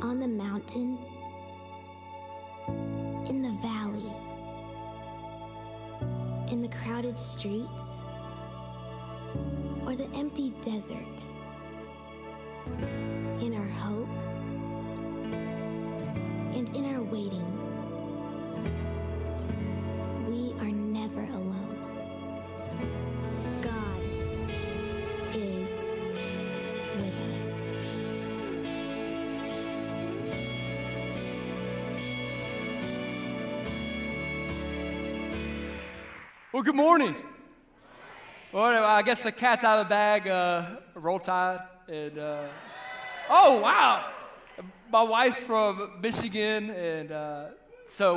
on the mountain, in the valley, in the crowded streets, or the empty desert, in our hope and in our waiting, we are never alone. God is with us. Well, good morning. Well, I guess the cat's out of the bag. Roll Tide. And oh, wow. My wife's from Michigan, and so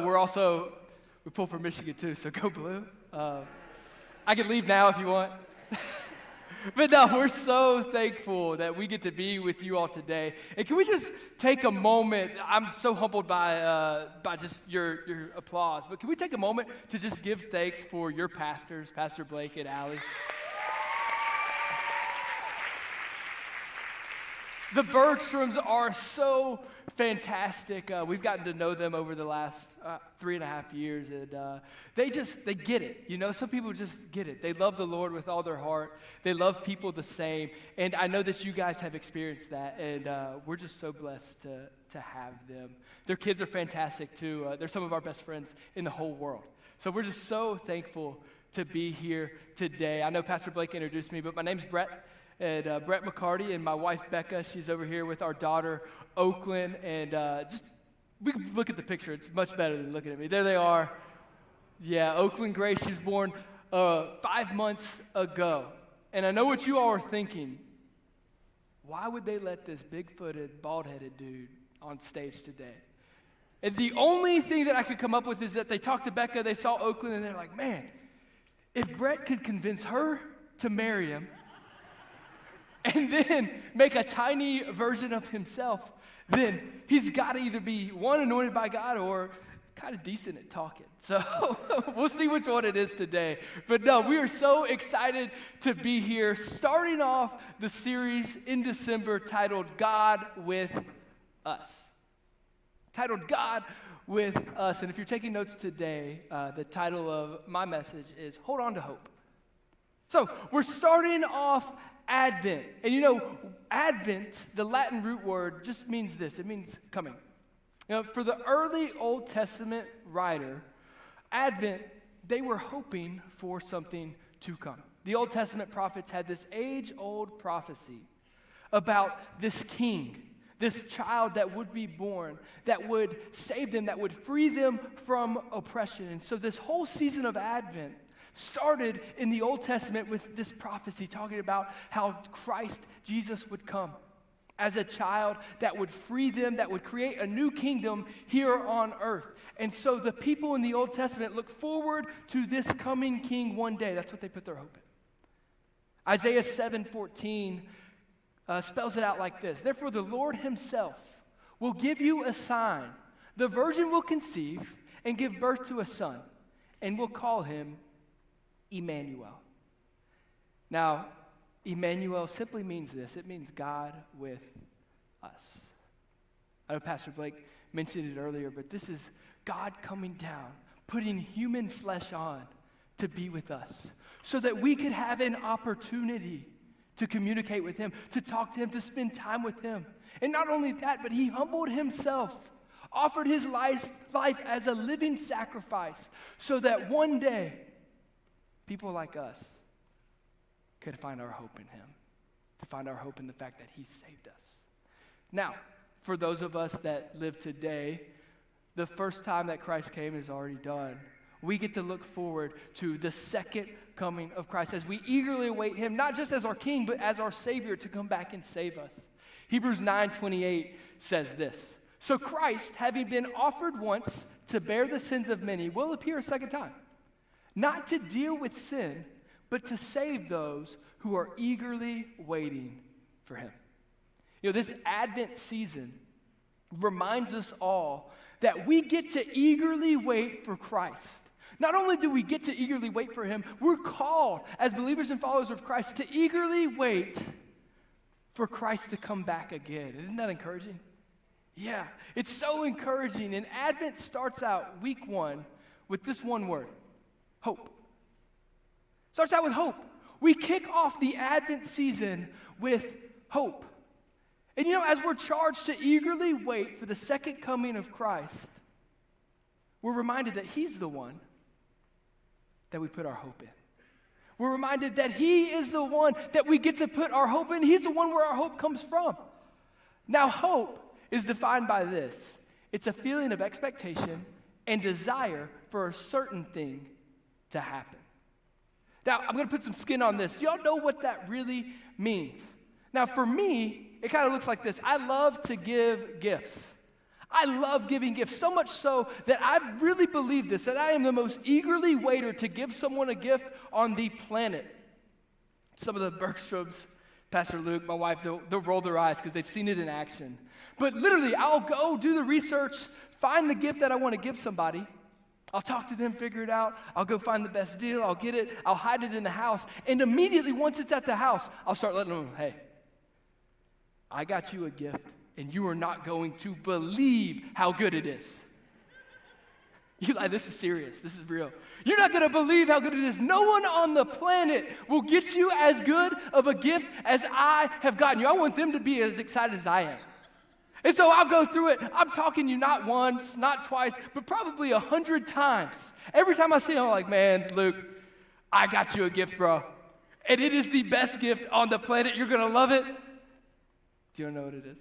we pull from Michigan too, so go Blue. I can leave now if you want. But no, we're so thankful that we get to be with you all today. And can we just take a moment? I'm so humbled by just your applause. But can we take a moment to just give thanks for your pastors, Pastor Blake and Allie? The Bergstroms are so fantastic. We've gotten to know them over the last 3.5 years, and they get it. You know, some people just get it. They love the Lord with all their heart. They love people the same, and I know that you guys have experienced that, and we're just so blessed to have them. Their kids are fantastic, too. They're some of our best friends in the whole world. So we're just so thankful to be here today. I know Pastor Blake introduced me, but my name's Brett. And Brett McCarty, and my wife Becca, she's over here with our daughter Oakland, and we can look at the picture. It's much better than looking at me. There they are. Yeah, Oakland Grace. She was born 5 months ago. And I know what you all are thinking. Why would they let this big-footed, bald-headed dude on stage today? And the only thing that I could come up with is that they talked to Becca, they saw Oakland, and they're like, man, if Brett could convince her to marry him, and then make a tiny version of himself, then he's got to either be, one, anointed by God, or kind of decent at talking. So we'll see which one it is today. But no, we are so excited to be here, starting off the series in December titled God with Us. Titled God with Us. And if you're taking notes today, the title of my message is Hold On to Hope. So we're starting off Advent. And you know, Advent, the Latin root word, just means this. It means coming. You know, for the early Old Testament writer, Advent, they were hoping for something to come. The Old Testament prophets had this age-old prophecy about this king, this child that would be born, that would save them, that would free them from oppression. And so this whole season of Advent started in the Old Testament with this prophecy talking about how Christ, Jesus, would come as a child that would free them, that would create a new kingdom here on earth. And so the people in the Old Testament look forward to this coming king one day. That's what they put their hope in. Isaiah 7:14 spells it out like this. Therefore the Lord himself will give you a sign. The virgin will conceive and give birth to a son, and will call him Emmanuel. Now, Emmanuel simply means this. It means God with us. I know Pastor Blake mentioned it earlier, but this is God coming down, putting human flesh on to be with us so that we could have an opportunity to communicate with him, to talk to him, to spend time with him. And not only that, but he humbled himself, offered his life as a living sacrifice so that one day people like us could find our hope in him, to find our hope in the fact that he saved us. Now, for those of us that live today, the first time that Christ came is already done. We get to look forward to the second coming of Christ as we eagerly await him, not just as our king, but as our Savior to come back and save us. Hebrews 9:28 says this, so Christ, having been offered once to bear the sins of many, will appear a second time, not to deal with sin, but to save those who are eagerly waiting for him. You know, this Advent season reminds us all that we get to eagerly wait for Christ. Not only do we get to eagerly wait for him, we're called as believers and followers of Christ to eagerly wait for Christ to come back again. Isn't that encouraging? Yeah, it's so encouraging. And Advent starts out week 1 with this one word, hope. Starts out with hope. We kick off the Advent season with hope. And as we're charged to eagerly wait for the second coming of Christ, we're reminded that he's the one that we put our hope in. We're reminded that he is the one that we get to put our hope in. He's the one where our hope comes from. Now, hope is defined by this. It's a feeling of expectation and desire for a certain thing to happen. Now, I'm going to put some skin on this. Do y'all know what that really means? Now, for me, it kind of looks like this. I love to give gifts. I love giving gifts, so much so that I really believe this, that I am the most eagerly waiter to give someone a gift on the planet. Some of the Bergstroms, Pastor Luke, my wife, they'll roll their eyes because they've seen it in action. But literally, I'll go do the research, find the gift that I want to give somebody. I'll talk to them, figure it out. I'll go find the best deal. I'll get it. I'll hide it in the house. And immediately, once it's at the house, I'll start letting them know, hey, I got you a gift, and you are not going to believe how good it is. Eli, this is serious. This is real. You're not going to believe how good it is. No one on the planet will get you as good of a gift as I have gotten you. I want them to be as excited as I am. And so I'll go through it. I'm talking to you not once, not twice, but probably 100 times. Every time I see them, I'm like, man, Luke, I got you a gift, bro. And it is the best gift on the planet. You're going to love it. Do you know what it is?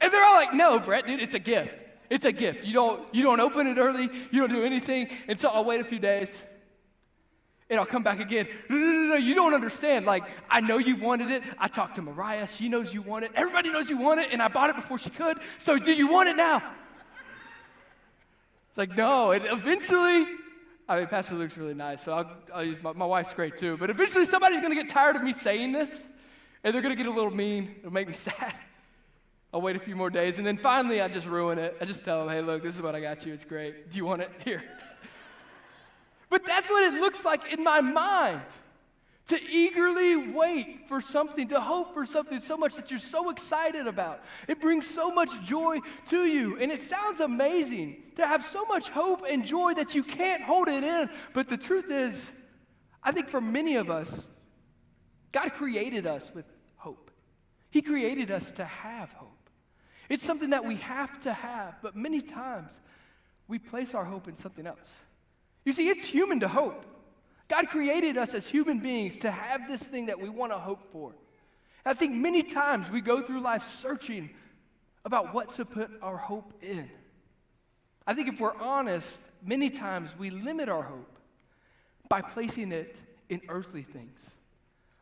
And they're all like, no, Brett, dude, it's a gift. It's a gift. You don't open it early. You don't do anything. And so I'll wait a few days. And I'll come back again. No, you don't understand. Like, I know you wanted it. I talked to Mariah. She knows you want it. Everybody knows you want it. And I bought it before she could. So do you want it now? It's like, no. And eventually, Pastor Luke's really nice. So I'll use my wife's great too. But eventually somebody's going to get tired of me saying this. And they're going to get a little mean. It'll make me sad. I'll wait a few more days. And then finally, I just ruin it. I just tell them, hey, look, this is what I got you. It's great. Do you want it? Here. But that's what it looks like in my mind. To eagerly wait for something, to hope for something so much that you're so excited about. It brings so much joy to you. And it sounds amazing to have so much hope and joy that you can't hold it in. But the truth is, I think for many of us, God created us with hope. He created us to have hope. It's something that we have to have, but many times we place our hope in something else. You see, it's human to hope. God created us as human beings to have this thing that we want to hope for. And I think many times we go through life searching about what to put our hope in. I think if we're honest, many times we limit our hope by placing it in earthly things,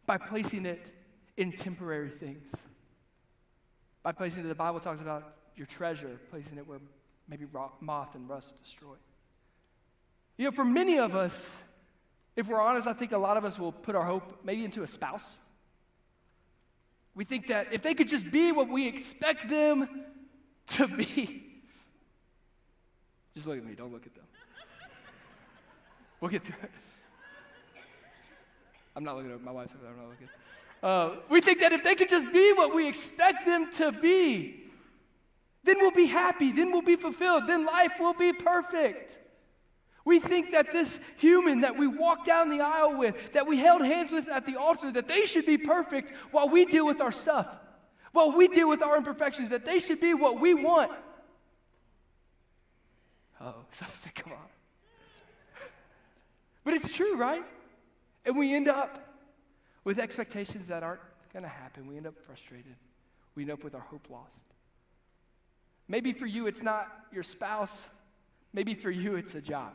by placing it in temporary things, by placing it, the Bible talks about your treasure, placing it where maybe moth and rust destroy. For many of us, if we're honest, I think a lot of us will put our hope maybe into a spouse. We think that if they could just be what we expect them to be. Just look at me, don't look at them. We'll get through it. I'm not looking at my wife, I'm not looking. We think that if they could just be what we expect them to be, then we'll be happy, then we'll be fulfilled, then life will be perfect. We think that this human that we walked down the aisle with, that we held hands with at the altar, that they should be perfect while we deal with our stuff, while we deal with our imperfections, that they should be what we want. So come on. But it's true, right? And we end up with expectations that aren't going to happen. We end up frustrated. We end up with our hope lost. Maybe for you, it's not your spouse. Maybe for you, it's a job.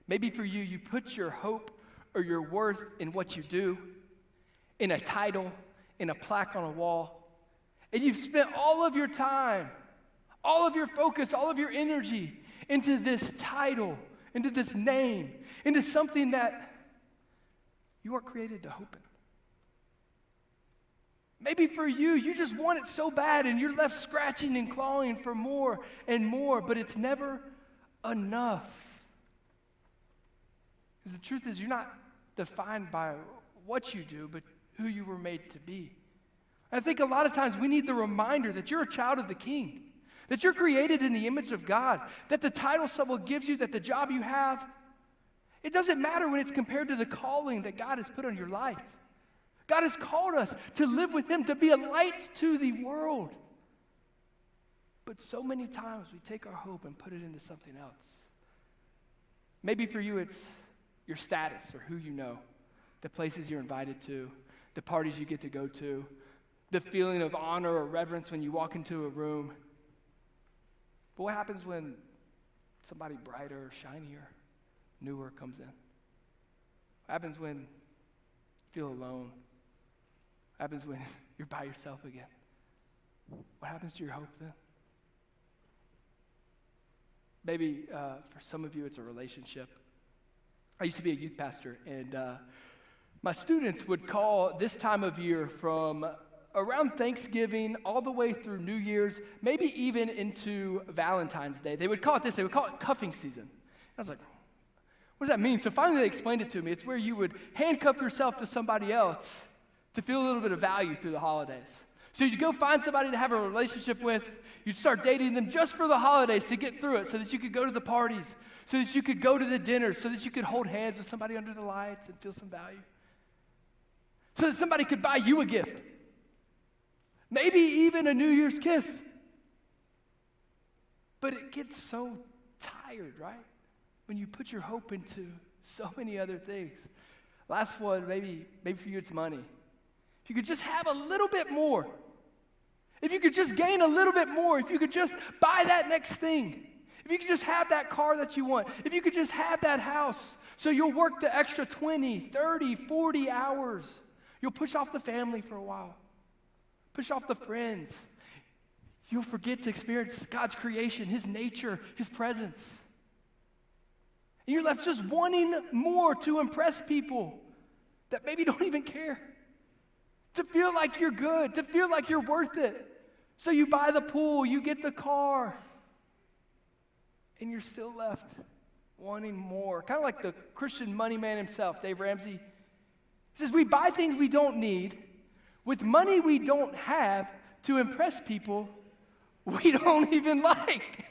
Maybe for you, you put your hope or your worth in what you do, in a title, in a plaque on a wall. And you've spent all of your time, all of your focus, all of your energy into this title, into this name, into something that you weren't created to hope in. Maybe for you, you just want it so bad and you're left scratching and clawing for more and more, but it's never enough. Because the truth is, you're not defined by what you do, but who you were made to be. I think a lot of times we need the reminder that you're a child of the King, that you're created in the image of God, that the title someone gives you, that the job you have, it doesn't matter when it's compared to the calling that God has put on your life. God has called us to live with him, to be a light to the world. But so many times we take our hope and put it into something else. Maybe for you it's your status or who you know, the places you're invited to, the parties you get to go to, the feeling of honor or reverence when you walk into a room. But what happens when somebody brighter, shinier, newer comes in? What happens when you feel alone? What happens when you're by yourself again? What happens to your hope then? Maybe for some of you it's a relationship. I used to be a youth pastor, and my students would call this time of year from around Thanksgiving all the way through New Year's, maybe even into Valentine's Day. They would call it this. They would call it cuffing season. I was like, what does that mean? So finally they explained it to me. It's where you would handcuff yourself to somebody else to feel a little bit of value through the holidays. So you'd go find somebody to have a relationship with. You'd start dating them just for the holidays to get through it so that you could go to the parties, so that you could go to the dinners, so that you could hold hands with somebody under the lights and feel some value. So that somebody could buy you a gift. Maybe even a New Year's kiss. But it gets so tired, right? When you put your hope into so many other things. Last one, maybe for you it's money. If you could just have a little bit more. If you could just gain a little bit more. If you could just buy that next thing. If you could just have that car that you want. If you could just have that house. So you'll work the extra 20, 30, 40 hours. You'll push off the family for a while. Push off the friends. You'll forget to experience God's creation, his nature, his presence. And you're left just wanting more to impress people that maybe don't even care. To feel like you're good, to feel like you're worth it. So you buy the pool, you get the car, and you're still left wanting more. Kind of like the Christian money man himself, Dave Ramsey. He says, we buy things we don't need with money we don't have to impress people we don't even like.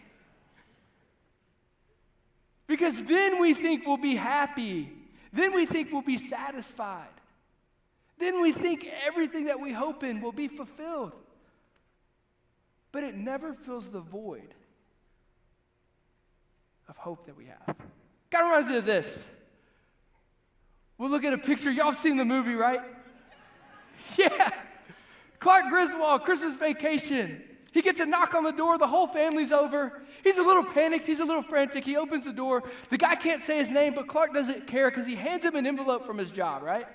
Because then we think we'll be happy. Then we think we'll be satisfied. Then we think everything that we hope in will be fulfilled. But it never fills the void of hope that we have. Kind of reminds me of this. We'll look at a picture. Y'all have seen the movie, right? Yeah. Clark Griswold, Christmas Vacation. He gets a knock on the door. The whole family's over. He's a little panicked. He's a little frantic. He opens the door. The guy can't say his name, but Clark doesn't care because he hands him an envelope from his job, right?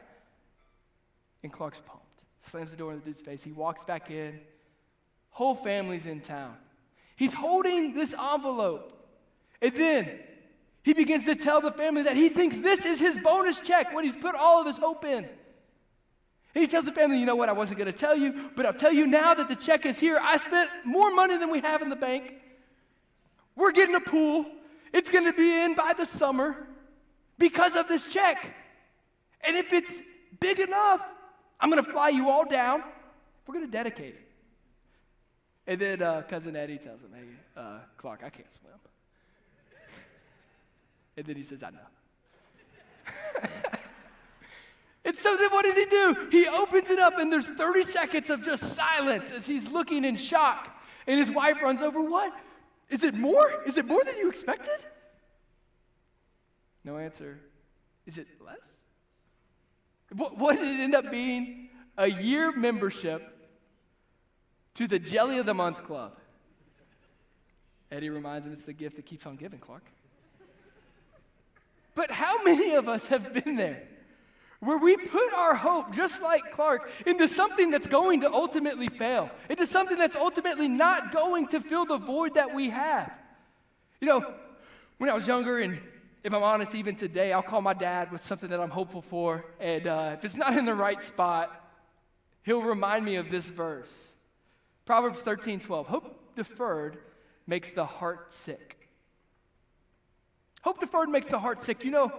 And Clark's pumped. Slams the door in the dude's face. He walks back in. Whole family's in town. He's holding this envelope. And then he begins to tell the family that he thinks this is his bonus check, what he's put all of his hope in. And he tells the family, you know what, I wasn't going to tell you, but I'll tell you now that the check is here. I spent more money than we have in the bank. We're getting a pool. It's going to be in by the summer because of this check. And if it's big enough, I'm going to fly you all down. We're going to dedicate it. And then Cousin Eddie tells him, hey, Clark, I can't swim. And then he says, I know. And so then what does he do? He opens it up and there's 30 seconds of just silence as he's looking in shock. And his wife runs over, what? Is it more? Is it more than you expected? No answer. Is it less? What did it end up being? A year membership to the Jelly of the Month Club. Eddie reminds him it's the gift that keeps on giving, Clark. But how many of us have been there where we put our hope, just like Clark, into something that's going to ultimately fail, into something that's ultimately not going to fill the void that we have? You know, when I was younger, and if I'm honest, even today, I'll call my dad with something that I'm hopeful for, and if it's not in the right spot, he'll remind me of this verse. Proverbs 13:12, hope deferred makes the heart sick. Hope deferred makes the heart sick. You know,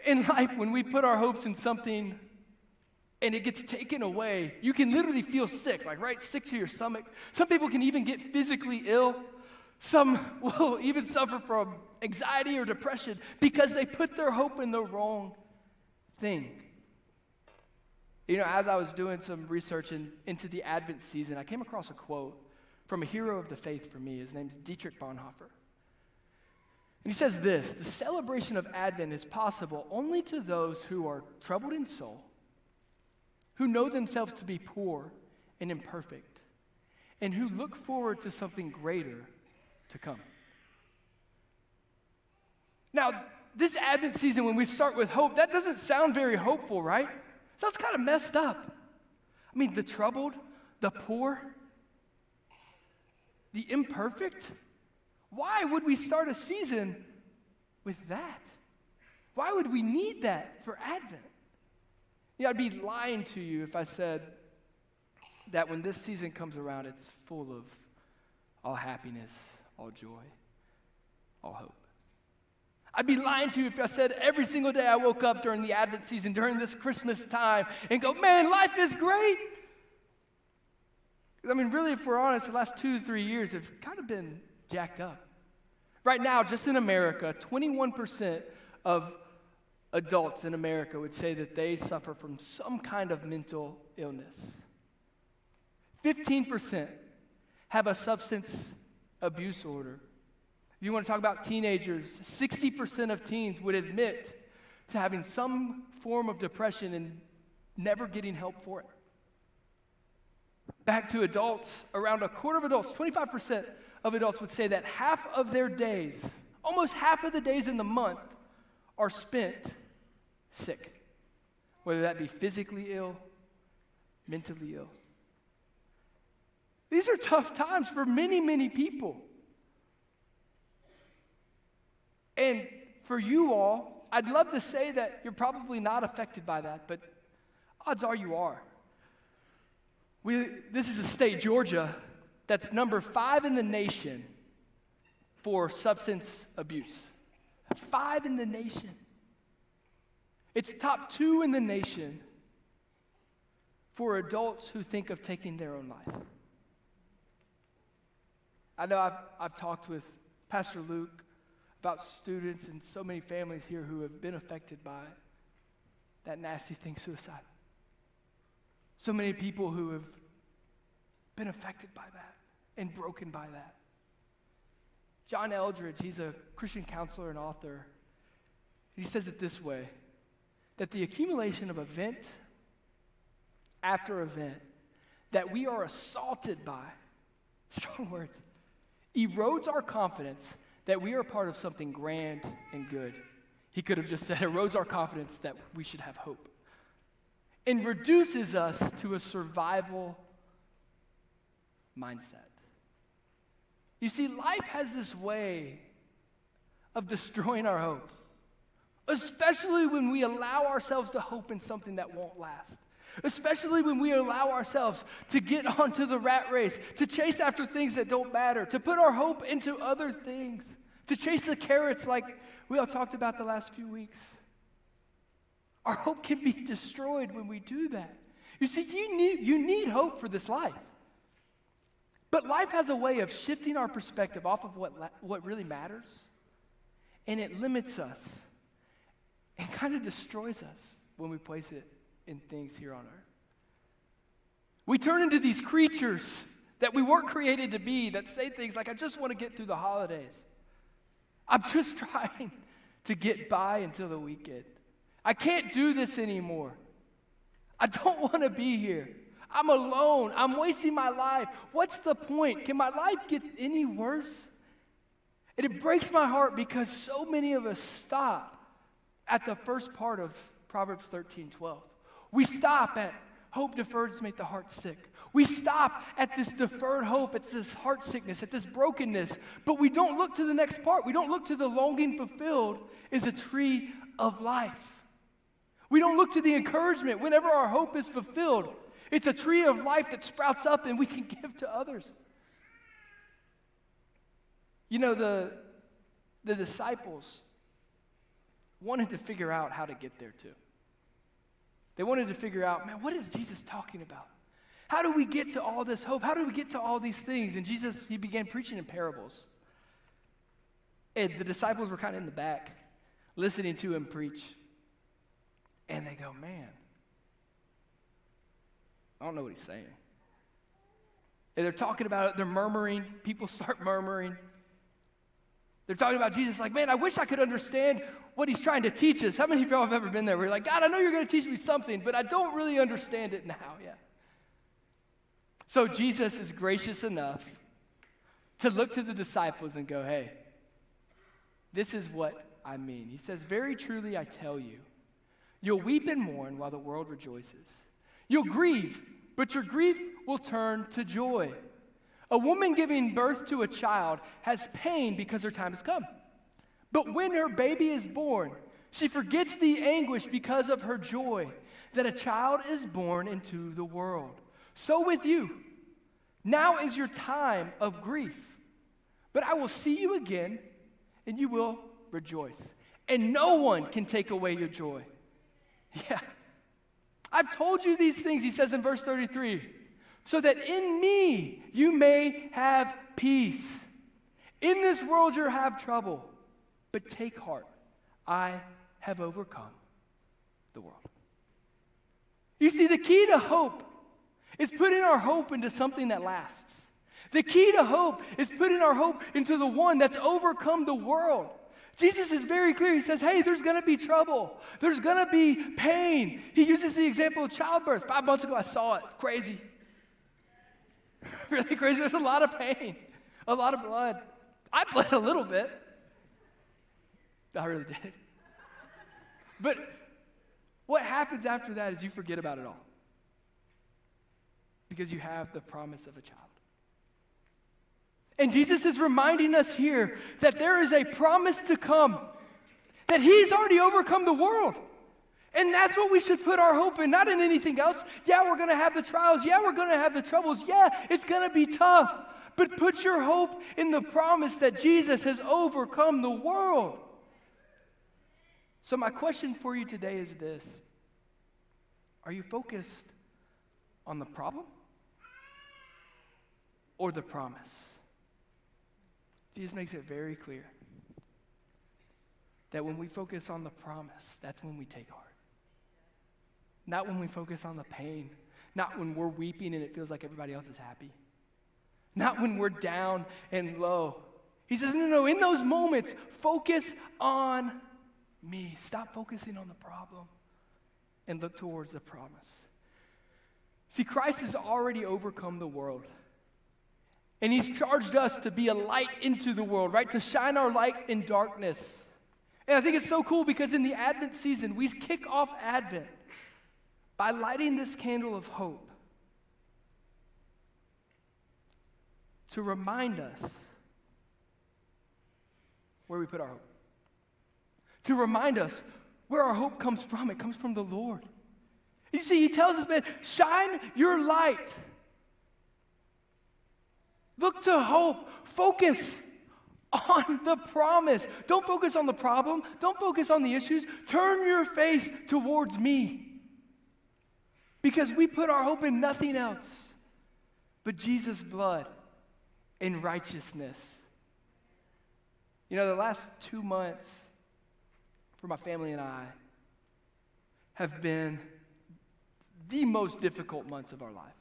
in life, when we put our hopes in something and it gets taken away, you can literally feel sick, like right sick to your stomach. Some people can even get physically ill. Some will even suffer from anxiety or depression because they put their hope in the wrong thing. You know, as I was doing some research into the Advent season, I came across a quote from a hero of the faith for me. His name's Dietrich Bonhoeffer. And he says this: the celebration of Advent is possible only to those who are troubled in soul, who know themselves to be poor and imperfect, and who look forward to something greater to come. Now, this Advent season, when we start with hope, that doesn't sound very hopeful, right? Sounds kind of messed up. I mean, the troubled, the poor, the imperfect. Why would we start a season with that? Why would we need that for Advent? Yeah, I'd be lying to you if I said that when this season comes around, it's full of all happiness, all joy, all hope. I'd be lying to you if I said every single day I woke up during the Advent season, during this Christmas time, and go, man, life is great. I mean, really, if we're honest, the last 2 to 3 years have kind of been jacked up. Right now, just in America, 21% of adults in America would say that they suffer from some kind of mental illness. 15% have a substance abuse order. If you want to talk about teenagers, 60% of teens would admit to having some form of depression and never getting help for it. Back to adults, around a quarter of adults, 25% of adults would say that half of their days, almost half of the days in the month, are spent sick, whether that be physically ill, mentally ill. These are tough times for many, many people. And for you all, I'd love to say that you're probably not affected by that, but odds are you are. This is a state, Georgia, that's number 5 in the nation for substance abuse. 5 in the nation. It's top 2 in the nation for adults who think of taking their own life. I know I've talked with Pastor Luke about students and so many families here who have been affected by that nasty thing, suicide. So many people who have been affected by that and broken by that. John Eldredge, he's a Christian counselor and author. He says it this way, that the accumulation of event after event that we are assaulted by, strong words, erodes our confidence that we are part of something grand and good. He could have just said, erodes our confidence that we should have hope. And reduces us to a survival mindset. You see, life has this way of destroying our hope, especially when we allow ourselves to hope in something that won't last. Especially when we allow ourselves to get onto the rat race, to chase after things that don't matter, to put our hope into other things, to chase the carrots like we all talked about the last few weeks. Our hope can be destroyed when we do that. You see, you need hope for this life. But life has a way of shifting our perspective off of what really matters, and it limits us and kind of destroys us when we place it in things here on earth. We turn into these creatures that we weren't created to be, that say things like, I just want to get through the holidays. I'm just trying to get by until the weekend. I can't do this anymore. I don't want to be here. I'm alone. I'm wasting my life. What's the point? Can my life get any worse? And it breaks my heart because so many of us stop at the first part of Proverbs 13:12. We stop at hope deferred to make the heart sick. We stop at this deferred hope, at this heart sickness, at this brokenness, but we don't look to the next part. We don't look to the longing fulfilled is a tree of life. We don't look to the encouragement whenever our hope is fulfilled. It's a tree of life that sprouts up and we can give to others. You know, the disciples wanted to figure out how to get there too. They wanted to figure out, man, what is Jesus talking about? How do we get to all this hope? How do we get to all these things? And Jesus, he began preaching in parables. And the disciples were kind of in the back, listening to him preach. And they go, man, I don't know what he's saying. And they're talking about it, they're murmuring, people start murmuring. They're talking about Jesus like, man, I wish I could understand what he's trying to teach us. How many of y'all have ever been there where you're like, God, I know you're going to teach me something, but I don't really understand it now yet. So Jesus is gracious enough to look to the disciples and go, hey, this is what I mean. He says, very truly I tell you, you'll weep and mourn while the world rejoices. You'll grieve, but your grief will turn to joy. A woman giving birth to a child has pain because her time has come. But when her baby is born, she forgets the anguish because of her joy that a child is born into the world. So with you, now is your time of grief. But I will see you again, and you will rejoice. And no one can take away your joy. Yeah. I've told you these things, he says in verse 33, so that in me you may have peace. In this world you'll have trouble, but take heart. I have overcome the world. You see, the key to hope is putting our hope into something that lasts. The key to hope is putting our hope into the one that's overcome the world. Jesus is very clear. He says, hey, there's going to be trouble. There's going to be pain. He uses the example of childbirth. 5 months ago, I saw it. Crazy. Really crazy. There's a lot of pain, a lot of blood. I bled a little bit. I really did. But what happens after that is you forget about it all because you have the promise of a child. And Jesus is reminding us here that there is a promise to come, that he's already overcome the world. And that's what we should put our hope in, not in anything else. Yeah, we're going to have the trials. Yeah, we're going to have the troubles. Yeah, it's going to be tough. But put your hope in the promise that Jesus has overcome the world. So my question for you today is this. Are you focused on the problem or the promise? Jesus makes it very clear that when we focus on the promise, that's when we take heart. Not when we focus on the pain. Not when we're weeping and it feels like everybody else is happy. Not when we're down and low. He says, no, in those moments, focus on me. Stop focusing on the problem and look towards the promise. See, Christ has already overcome the world. And he's charged us to be a light into the world, right? To shine our light in darkness. And I think it's so cool because in the Advent season, we kick off Advent by lighting this candle of hope to remind us where we put our hope. To remind us where our hope comes from. It comes from the Lord. You see, he tells us, man, shine your light. Look to hope. Focus on the promise. Don't focus on the problem. Don't focus on the issues. Turn your face towards me. Because we put our hope in nothing else but Jesus' blood and righteousness. You know, the last 2 months for my family and I have been the most difficult months of our life.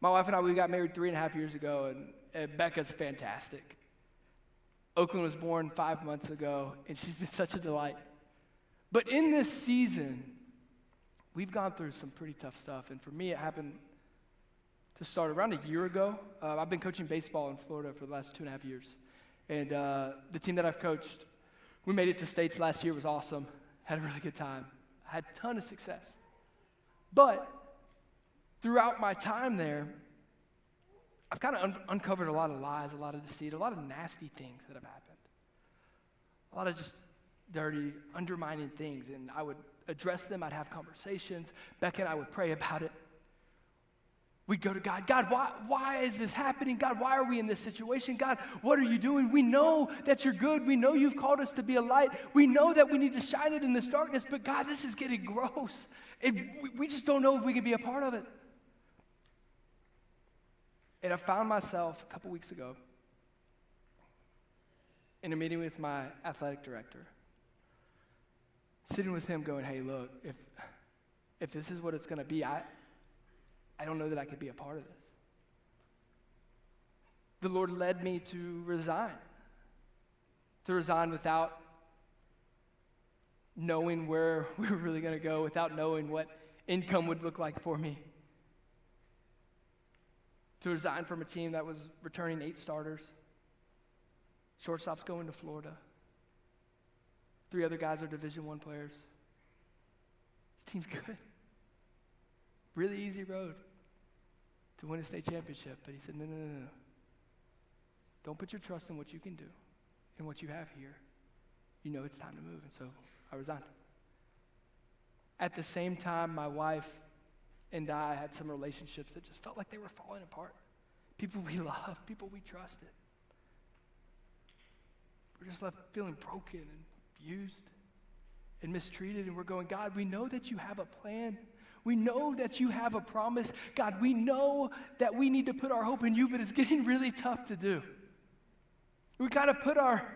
My wife and I, we got married 3.5 years ago, and Becca's fantastic. Oakland was born 5 months ago, and she's been such a delight. But in this season, we've gone through some pretty tough stuff. And for me, it happened to start around a year ago. I've been coaching baseball in Florida for the last 2.5 years. And the team that I've coached, we made it to states last year. It was awesome. Had a really good time. I had a ton of success. But throughout my time there, I've kind of uncovered a lot of lies, a lot of deceit, a lot of nasty things that have happened. A lot of just dirty, undermining things. And I would address them. I'd have conversations. Becca and I would pray about it. We'd go to God. God, why is this happening? God, why are we in this situation? God, what are you doing? We know that you're good. We know you've called us to be a light. We know that we need to shine it in this darkness. But God, this is getting gross. We just don't know if we can be a part of it. And I found myself a couple weeks ago in a meeting with my athletic director, sitting with him going, hey, look, if this is what it's going to be, I don't know that I could be a part of this. The Lord led me to resign without knowing where we were really going to go, without knowing what income would look like for me. To resign from a team that was returning 8 starters, shortstops going to Florida. 3 other guys are Division I players. This team's good. Really easy road to win a state championship. But he said, no. Don't put your trust in what you can do and what you have here. You know it's time to move. And so I resigned. At the same time, my wife and I had some relationships that just felt like they were falling apart. People we loved, people we trusted. We're just left feeling broken and abused and mistreated. And we're going, God, we know that you have a plan. We know that you have a promise. God, we know that we need to put our hope in you, but it's getting really tough to do. We got to put our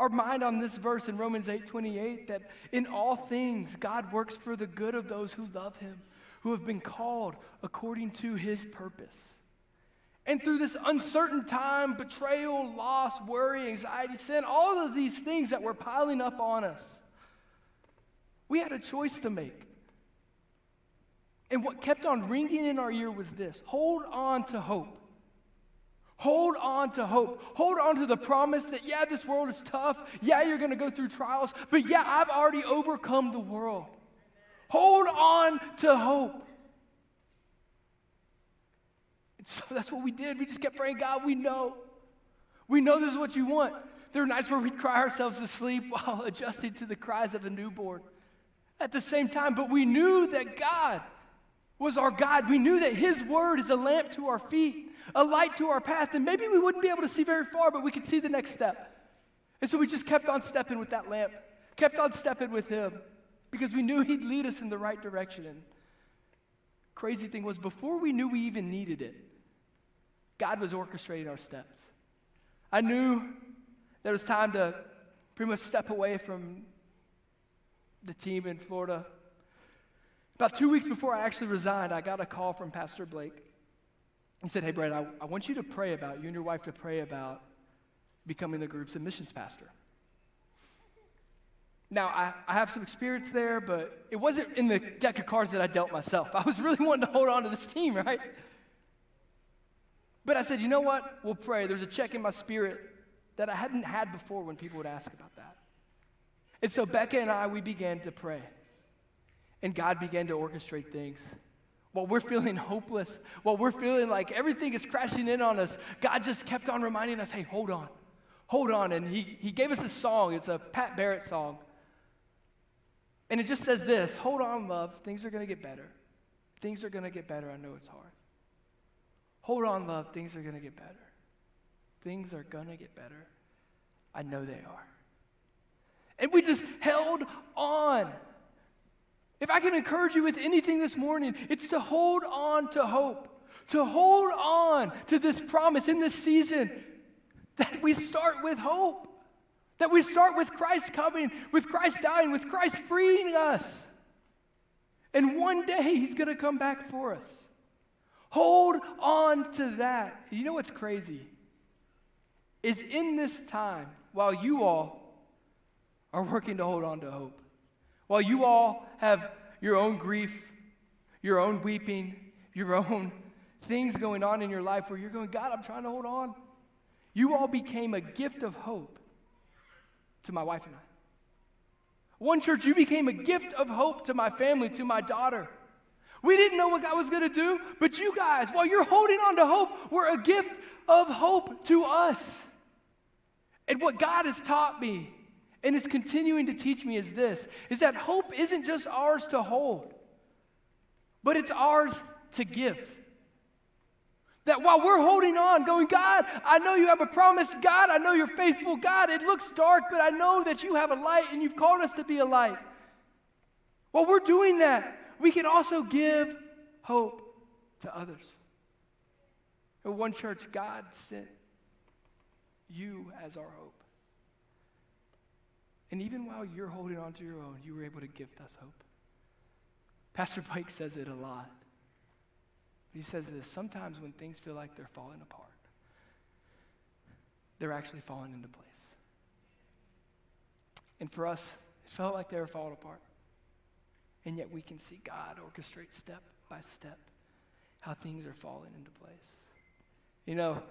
mind on this verse in Romans 8:28, that in all things God works for the good of those who love him, who have been called according to his purpose. And through this uncertain time, betrayal, loss, worry, anxiety, sin, all of these things that were piling up on us, we had a choice to make. And what kept on ringing in our ear was this: hold on to hope. Hold on to hope. Hold on to the promise that, yeah, this world is tough. Yeah, you're going to go through trials. But yeah, I've already overcome the world. Hold on to hope. And so that's what we did. We just kept praying, God, we know. We know this is what you want. There were nights where we'd cry ourselves to sleep while adjusting to the cries of a newborn at the same time. But we knew that God was our God. We knew that his word is a lamp to our feet, a light to our path. And maybe we wouldn't be able to see very far, but we could see the next step. And so we just kept on stepping with that lamp, kept on stepping with him, because we knew he'd lead us in the right direction. And crazy thing was, before we knew we even needed it, God was orchestrating our steps. I knew that it was time to pretty much step away from the team in Florida. About 2 weeks before I actually resigned, I got a call from Pastor Blake. He said, hey, Brad, I want you and your wife to pray about becoming the groups and missions pastor. Now, I have some experience there, but it wasn't in the deck of cards that I dealt myself. I was really wanting to hold on to this team, right? But I said, you know what? We'll pray. There's a check in my spirit that I hadn't had before when people would ask about that. And so Becca and I, we began to pray. And God began to orchestrate things. While we're feeling hopeless, while we're feeling like everything is crashing in on us, God just kept on reminding us, hey, hold on. Hold on. And he gave us a song. It's a Pat Barrett song. And it just says this: hold on, love. Things are going to get better. Things are going to get better. I know it's hard. Hold on, love. Things are going to get better. Things are going to get better. I know they are. And we just held on. If I can encourage you with anything this morning, it's to hold on to hope, to hold on to this promise in this season, that we start with hope, that we start with Christ coming, with Christ dying, with Christ freeing us. And one day he's going to come back for us. Hold on to that. You know what's crazy? Is in this time, while you all are working to hold on to hope, while you all have your own grief, your own weeping, your own things going on in your life where you're going, God, I'm trying to hold on. You all became a gift of hope to my wife and I. One church, you became a gift of hope to my family, to my daughter. We didn't know what God was going to do, but you guys, while you're holding on to hope, were a gift of hope to us. And what God has taught me and is continuing to teach me is this, is that hope isn't just ours to hold, but it's ours to give. That while we're holding on, going, God, I know you have a promise. God, I know you're faithful. God, it looks dark, but I know that you have a light and you've called us to be a light. While we're doing that, we can also give hope to others. At one church, God sent you as our hope. And even while you're holding on to your own, you were able to gift us hope. Pastor Blake says it a lot. He says this, sometimes when things feel like they're falling apart, they're actually falling into place. And for us, it felt like they were falling apart. And yet we can see God orchestrate step by step how things are falling into place. You know,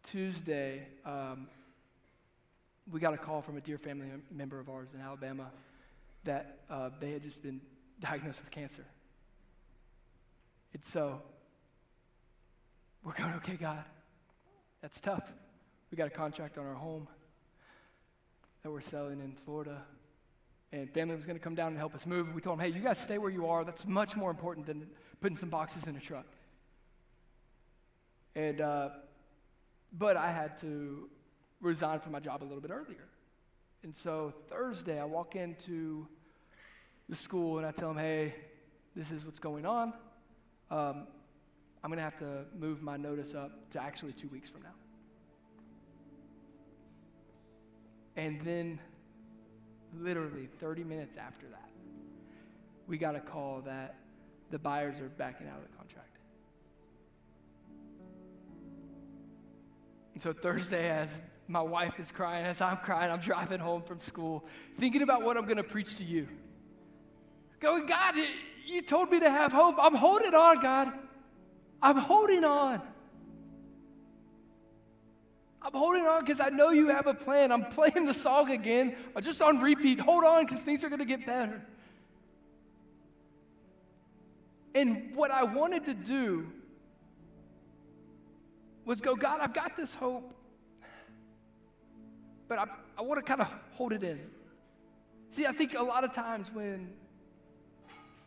Tuesday, we got a call from a dear family member of ours in Alabama that they had just been diagnosed with cancer. And so we're going, okay, God, that's tough. We got a contract on our home that we're selling in Florida. And family was going to come down and help us move. We told them, hey, you guys stay where you are. That's much more important than putting some boxes in a truck. And, but I had to resign from my job a little bit earlier. And so Thursday, I walk into the school and I tell them, hey, this is what's going on. I'm going to have to move my notice up to actually 2 weeks from now. And then literally 30 minutes after that, we got a call that the buyers are backing out of the contract. And so Thursday, as my wife is crying, as I'm crying, I'm driving home from school, thinking about what I'm going to preach to you. Going, God, you told me to have hope. I'm holding on, God. I'm holding on. I'm holding on because I know you have a plan. I'm playing the song again, just on repeat. Hold on because things are going to get better. And what I wanted to do was go, God, I've got this hope, but I want to kind of hold it in. See, I think a lot of times when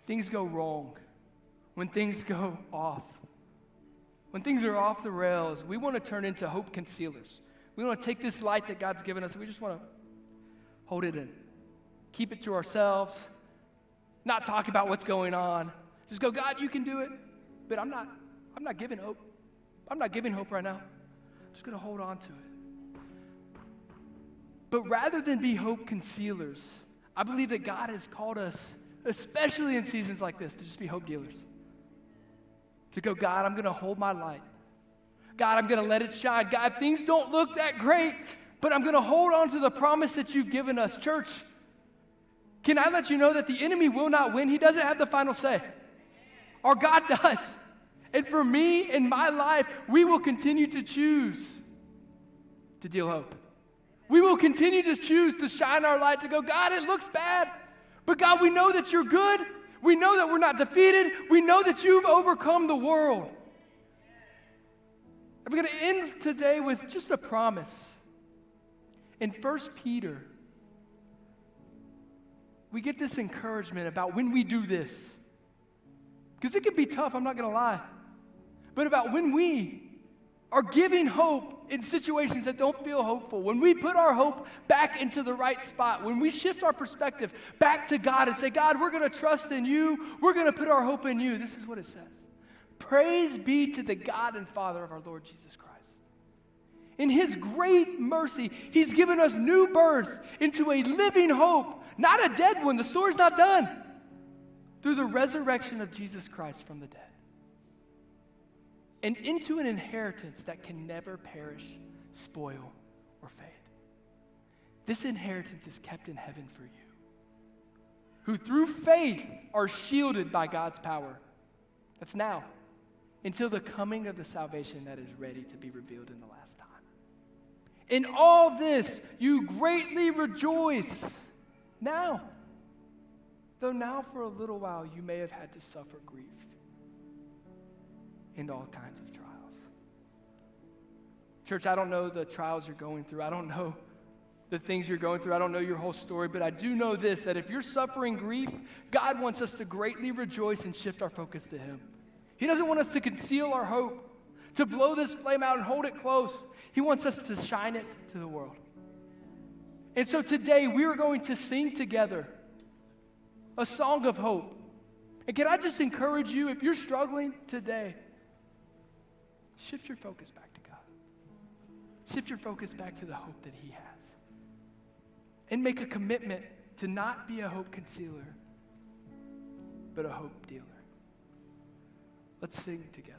things go wrong, when things go off, when things are off the rails, we want to turn into hope concealers. We want to take this light that God's given us, and we just want to hold it in. Keep it to ourselves, not talk about what's going on. Just go, God, you can do it, but I'm not giving hope. I'm not giving hope right now. I'm just going to hold on to it. But rather than be hope concealers, I believe that God has called us, especially in seasons like this, to just be hope dealers. To go, God, I'm going to hold my light. God, I'm going to let it shine. God, things don't look that great, but I'm going to hold on to the promise that you've given us. Church, can I let you know that the enemy will not win? He doesn't have the final say. Our God does. And for me, in my life, we will continue to choose to deal hope. We will continue to choose to shine our light, to go, God, it looks bad, but God, we know that you're good. We know that we're not defeated. We know that you've overcome the world. I'm going to end today with just a promise. In 1 Peter, we get this encouragement about when we do this. Because it can be tough, I'm not going to lie. But about when we are giving hope in situations that don't feel hopeful, when we put our hope back into the right spot, when we shift our perspective back to God and say, God, we're going to trust in you, we're going to put our hope in you, this is what it says. Praise be to the God and Father of our Lord Jesus Christ. In his great mercy, he's given us new birth into a living hope, not a dead one. The story's not done. Through the resurrection of Jesus Christ from the dead. And into an inheritance that can never perish, spoil, or fade. This inheritance is kept in heaven for you, who through faith are shielded by God's power. That's now, until the coming of the salvation that is ready to be revealed in the last time. In all this, you greatly rejoice now, though now for a little while you may have had to suffer grief and all kinds of trials. Church, I don't know the trials you're going through. I don't know the things you're going through. I don't know your whole story, but I do know this, that if you're suffering grief, God wants us to greatly rejoice and shift our focus to him. He doesn't want us to conceal our hope, to blow this flame out and hold it close. He wants us to shine it to the world. And so today we are going to sing together a song of hope. And can I just encourage you, if you're struggling today, shift your focus back to God. Shift your focus back to the hope that he has. And make a commitment to not be a hope concealer, but a hope dealer. Let's sing together.